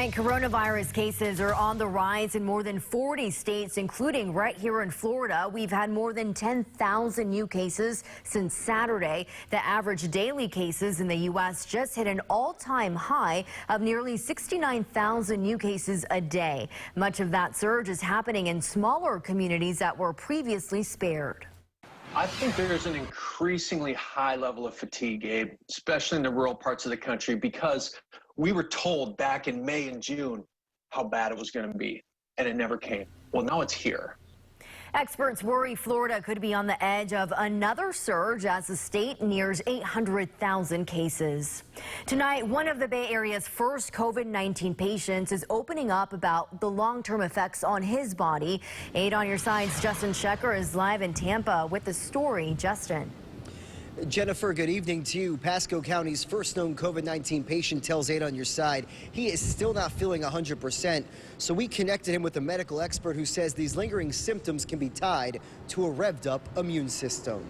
Tonight, coronavirus cases are on the rise in more than 40 states, including right here in Florida. We've had more than 10,000 new cases since Saturday. The average daily cases in the U.S. just hit an all-time high of nearly 69,000 new cases a day. Much of that surge is happening in smaller communities that were previously spared. I think there's an increasingly high level of fatigue, Gabe, especially in the rural parts of the country, because we were told back in May and June how bad it was going to be, and it never came. Well, now it's here. Experts worry Florida could be on the edge of another surge as the state nears 800,000 cases. Tonight, one of the Bay Area's first COVID-19 patients is opening up about the long-term effects on his body. 8 on your side's Justin Shecker is live in Tampa with the story. Justin. Jennifer, good evening to you. Pasco County's first known COVID-19 patient tells 8 on your side he is still not feeling 100%. So we connected him with a medical expert who says these lingering symptoms can be tied to a revved up immune system.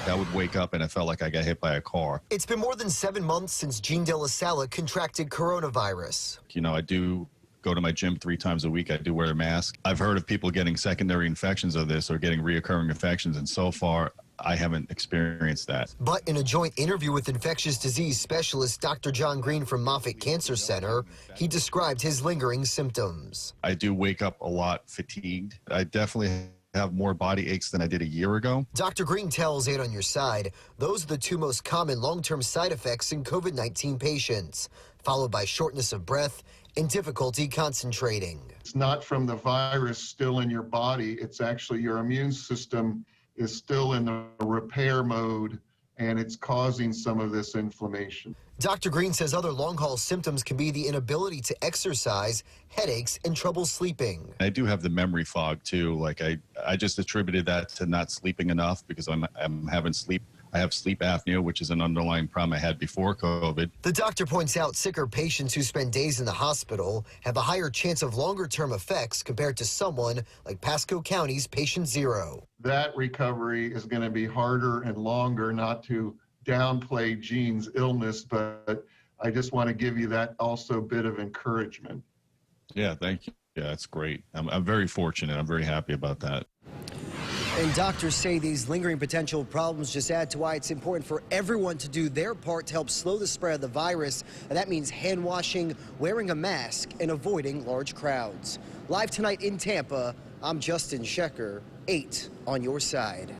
I would wake up and it felt like I got hit by a car. It's been more than 7 months since Gene De La Sala contracted coronavirus. You know, I do go to my gym 3 times a week. I do wear a mask. I've heard of people getting secondary infections of this or getting reoccurring infections, and so far I haven't experienced that. But in a joint interview with infectious disease specialist Dr. John Green from Moffitt Cancer Center, he described his lingering symptoms. I do wake up a lot fatigued. I definitely have more body aches than I did a year ago. Dr. Green tells 8 on your side those are the 2 most common long-term side effects in COVID-19 patients, followed by shortness of breath and difficulty concentrating. It's not from the virus still in your body. It's actually your immune system is still in the repair mode, and it's causing some of this inflammation. Dr. Green says other long-haul symptoms can be the inability to exercise, headaches, and trouble sleeping. I do have the memory fog too. Like I just attributed that to not sleeping enough because I have sleep apnea, which is an underlying problem I had before COVID. The doctor points out sicker patients who spend days in the hospital have a higher chance of longer-term effects compared to someone like Pasco County's patient 0. That recovery is going to be harder and longer, not to downplay Gene's illness, but I just want to give you that also bit of encouragement. Yeah, thank you. Yeah, that's great. I'm very fortunate. I'm very happy about that. And doctors say these lingering potential problems just add to why it's important for everyone to do their part to help slow the spread of the virus. And that means hand washing, wearing a mask, and avoiding large crowds. Live tonight in Tampa, I'm Justin Shecker, 8 on your side.